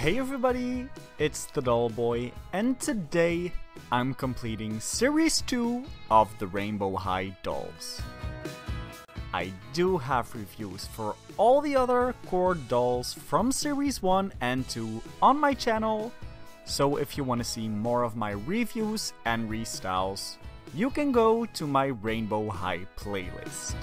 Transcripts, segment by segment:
Hey everybody, it's the Doll Boy, and today I'm completing Series 2 of the Rainbow High dolls. I do have reviews for all the other core dolls from Series 1 and 2 on my channel, so if you want to see more of my reviews and restyles, you can go to my Rainbow High playlist.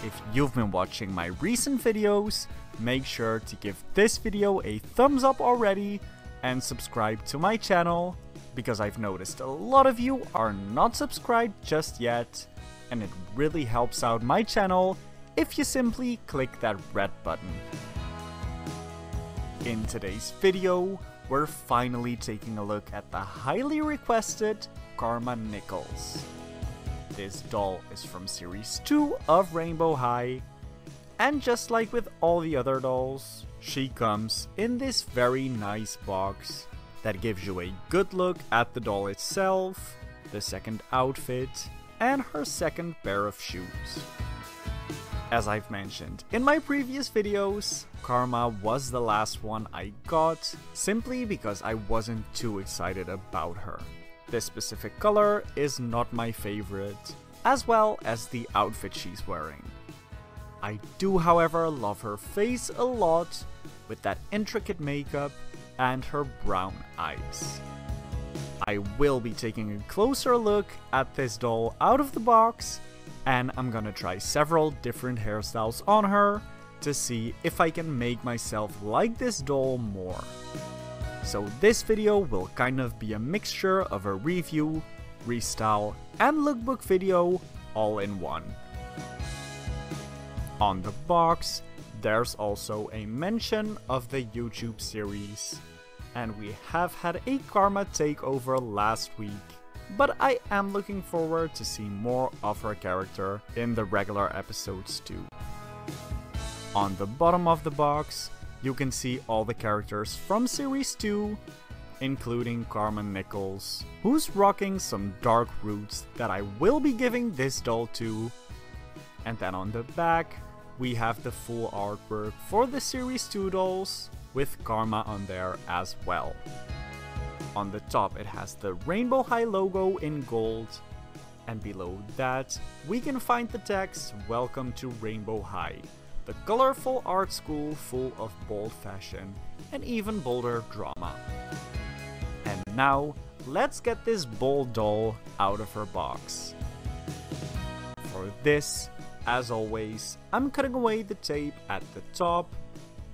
If you've been watching my recent videos, make sure to give this video a thumbs up already and subscribe to my channel, because I've noticed a lot of you are not subscribed just yet, and it really helps out my channel if you simply click that red button. In today's video, we're finally taking a look at the highly requested Karma Nichols. This doll is from Series 2 of Rainbow High, and just like with all the other dolls, she comes in this very nice box that gives you a good look at the doll itself, the second outfit, and her second pair of shoes. As I've mentioned in my previous videos, Karma was the last one I got, simply because I wasn't too excited about her. This specific color is not my favorite, as well as the outfit she's wearing. I do, however, love her face a lot, with that intricate makeup and her brown eyes. I will be taking a closer look at this doll out of the box, and I'm gonna try several different hairstyles on her to see if I can make myself like this doll more. So this video will kind of be a mixture of a review, restyle, and lookbook video all in one. On the box, there's also a mention of the YouTube series, and we have had a Karma takeover last week, but I am looking forward to see more of her character in the regular episodes too. On the bottom of the box, you can see all the characters from Series 2, including Karma Nichols, who's rocking some dark roots that I will be giving this doll to. And then on the back, we have the full artwork for the Series 2 dolls, with Karma on there as well. On the top it has the Rainbow High logo in gold, and below that we can find the text "Welcome to Rainbow High, the colorful art school full of bold fashion and even bolder drama." And now, let's get this bold doll out of her box. For this, as always, I'm cutting away the tape at the top,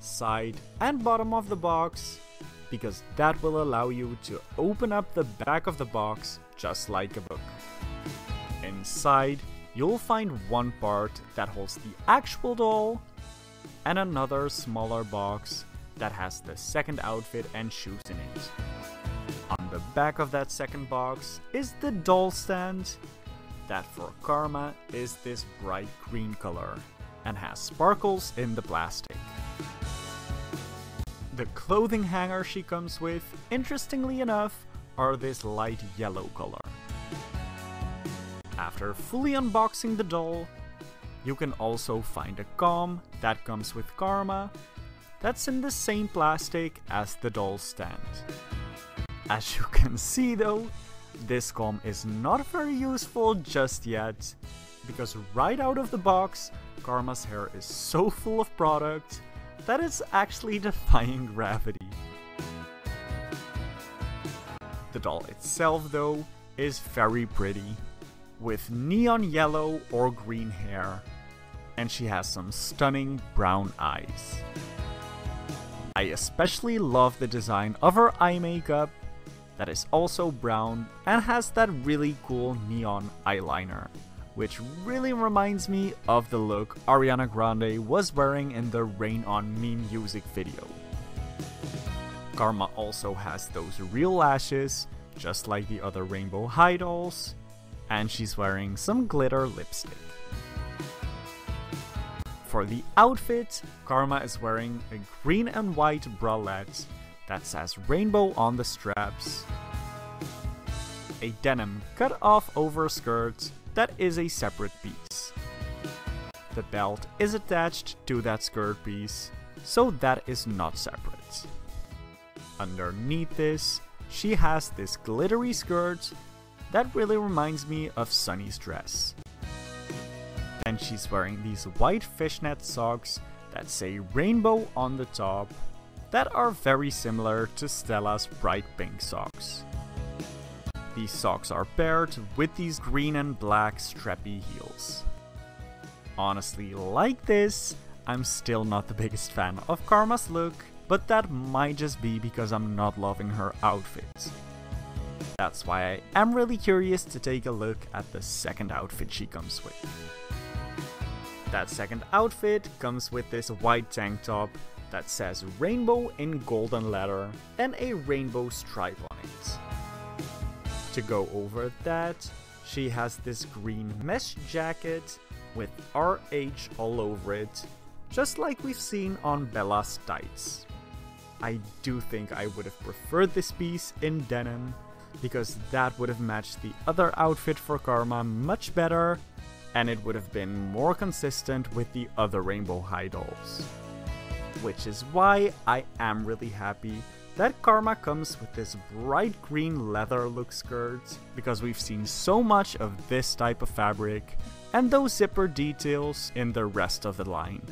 side, and bottom of the box, because that will allow you to open up the back of the box just like a book. Inside, you'll find one part that holds the actual doll, and another smaller box that has the second outfit and shoes in it. On the back of that second box is the doll stand, that for Karma is this bright green color and has sparkles in the plastic. The clothing hanger she comes with, interestingly enough, are this light yellow color. After fully unboxing the doll, you can also find a comb that comes with Karma that's in the same plastic as the doll stand. As you can see though, this comb is not very useful just yet, because right out of the box, Karma's hair is so full of product that it's actually defying gravity. The doll itself though is very pretty, with neon yellow or green hair, and she has some stunning brown eyes. I especially love the design of her eye makeup, that is also brown and has that really cool neon eyeliner, which really reminds me of the look Ariana Grande was wearing in the Rain On Me music video. Karma also has those real lashes, just like the other Rainbow High dolls, and she's wearing some glitter lipstick. For the outfit, Karma is wearing a green and white bralette that says rainbow on the straps, a denim cut-off overskirt that is a separate piece. The belt is attached to that skirt piece, so that is not separate. Underneath this, she has this glittery skirt that really reminds me of Sunny's dress. And she's wearing these white fishnet socks that say rainbow on the top that are very similar to Stella's bright pink socks. These socks are paired with these green and black strappy heels. Honestly, like this, I'm still not the biggest fan of Karma's look, but that might just be because I'm not loving her outfit. That's why I am really curious to take a look at the second outfit she comes with. That second outfit comes with this white tank top that says rainbow in golden letter and a rainbow stripe on it. To go over that, she has this green mesh jacket with RH all over it, just like we've seen on Bella's tights. I do think I would have preferred this piece in denim, because that would have matched the other outfit for Karma much better, and it would have been more consistent with the other Rainbow High dolls. Which is why I am really happy that Karma comes with this bright green leather look skirt, because we've seen so much of this type of fabric and those zipper details in the rest of the line.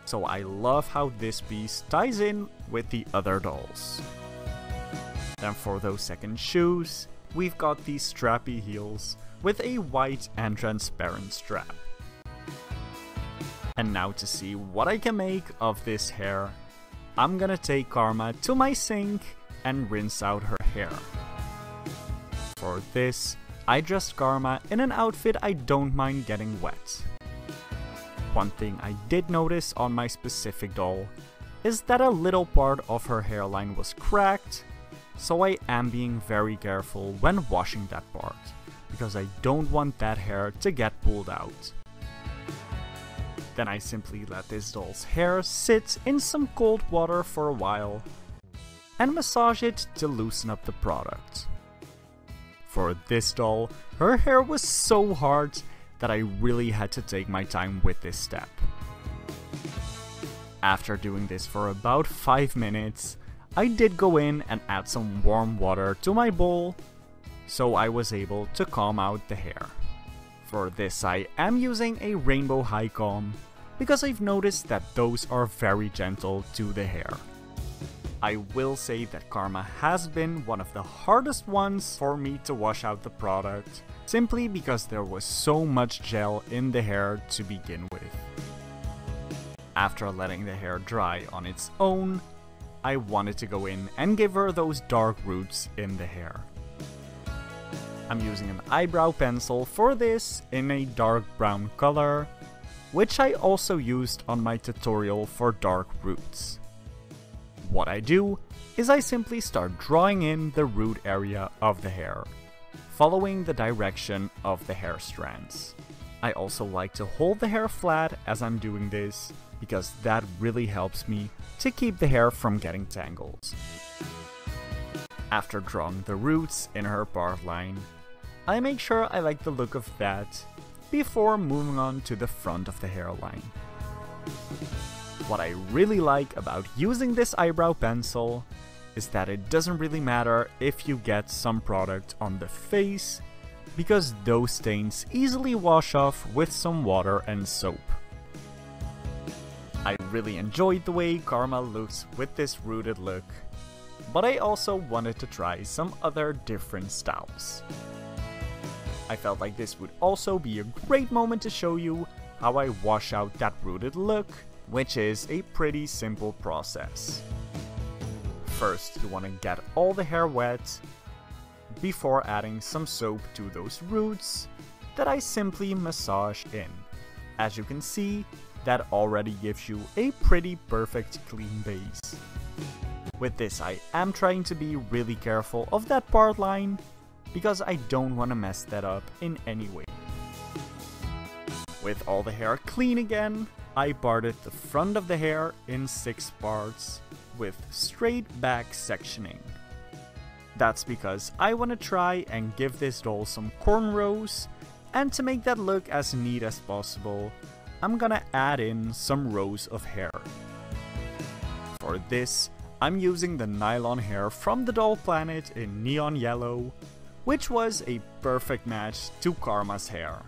So I love how this piece ties in with the other dolls. Then for those second shoes, we've got these strappy heels with a white and transparent strap. And now to see what I can make of this hair, I'm gonna take Karma to my sink and rinse out her hair. For this, I dressed Karma in an outfit I don't mind getting wet. One thing I did notice on my specific doll is that a little part of her hairline was cracked, so I am being very careful when washing that part, because I don't want that hair to get pulled out. Then I simply let this doll's hair sit in some cold water for a while and massage it to loosen up the product. For this doll, her hair was so hard that I really had to take my time with this step. After doing this for about 5 minutes, I did go in and add some warm water to my bowl, so I was able to comb out the hair. For this I am using a rainbow high comb, because I've noticed that those are very gentle to the hair. I will say that Karma has been one of the hardest ones for me to wash out the product, simply because there was so much gel in the hair to begin with. After letting the hair dry on its own, I wanted to go in and give her those dark roots in the hair. I'm using an eyebrow pencil for this in a dark brown color, which I also used on my tutorial for dark roots. What I do is I simply start drawing in the root area of the hair, following the direction of the hair strands. I also like to hold the hair flat as I'm doing this, because that really helps me to keep the hair from getting tangled. After drawing the roots in her part line, I make sure I like the look of that before moving on to the front of the hairline. What I really like about using this eyebrow pencil is that it doesn't really matter if you get some product on the face, because those stains easily wash off with some water and soap. I really enjoyed the way Karma looks with this rooted look, but I also wanted to try some other different styles. I felt like this would also be a great moment to show you how I wash out that rooted look, which is a pretty simple process. First, you want to get all the hair wet before adding some soap to those roots that I simply massage in. As you can see, that already gives you a pretty perfect clean base. With this, I am trying to be really careful of that part line, because I don't want to mess that up in any way. With all the hair clean again, I parted the front of the hair in 6 parts with straight back sectioning. That's because I want to try and give this doll some cornrows, and to make that look as neat as possible, I'm gonna add in some rows of hair. For this, I'm using the nylon hair from the Doll Planet in neon yellow, which was a perfect match to Karma's hair.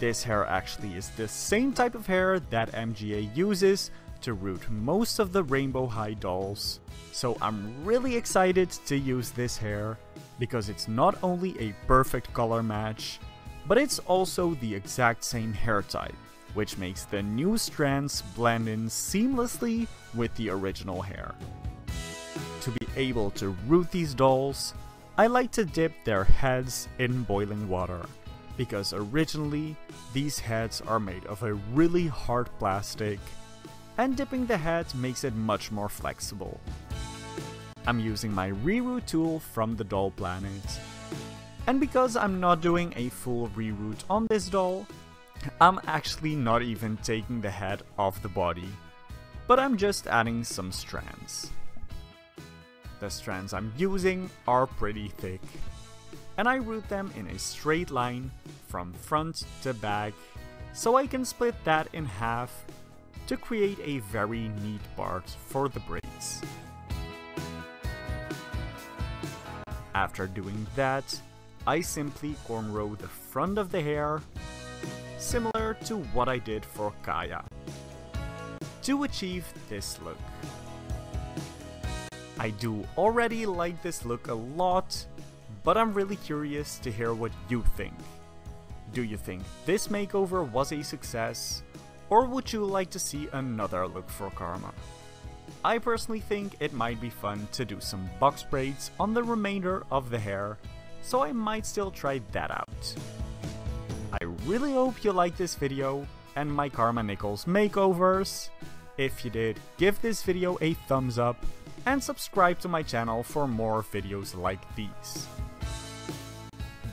This hair actually is the same type of hair that MGA uses to root most of the Rainbow High dolls, so I'm really excited to use this hair because it's not only a perfect color match, but it's also the exact same hair type, which makes the new strands blend in seamlessly with the original hair. To be able to root these dolls, I like to dip their heads in boiling water, because originally these heads are made of a really hard plastic, and dipping the head makes it much more flexible. I'm using my Reroot tool from the Doll Planet, and because I'm not doing a full reroot on this doll, I'm actually not even taking the head off the body, but I'm just adding some strands. The strands I'm using are pretty thick, and I root them in a straight line from front to back, so I can split that in half to create a very neat part for the braids. After doing that, I simply cornrow the front of the hair, similar to what I did for Kaya, to achieve this look. I do already like this look a lot, but I'm really curious to hear what you think. Do you think this makeover was a success, or would you like to see another look for Karma? I personally think it might be fun to do some box braids on the remainder of the hair, so I might still try that out. I really hope you liked this video and my Karma Nichols makeovers. If you did, give this video a thumbs up and subscribe to my channel for more videos like these.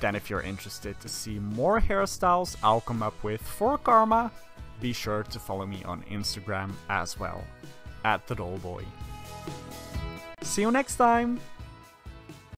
Then if you're interested to see more hairstyles I'll come up with for Karma, be sure to follow me on Instagram as well, @TheDollBoy. See you next time!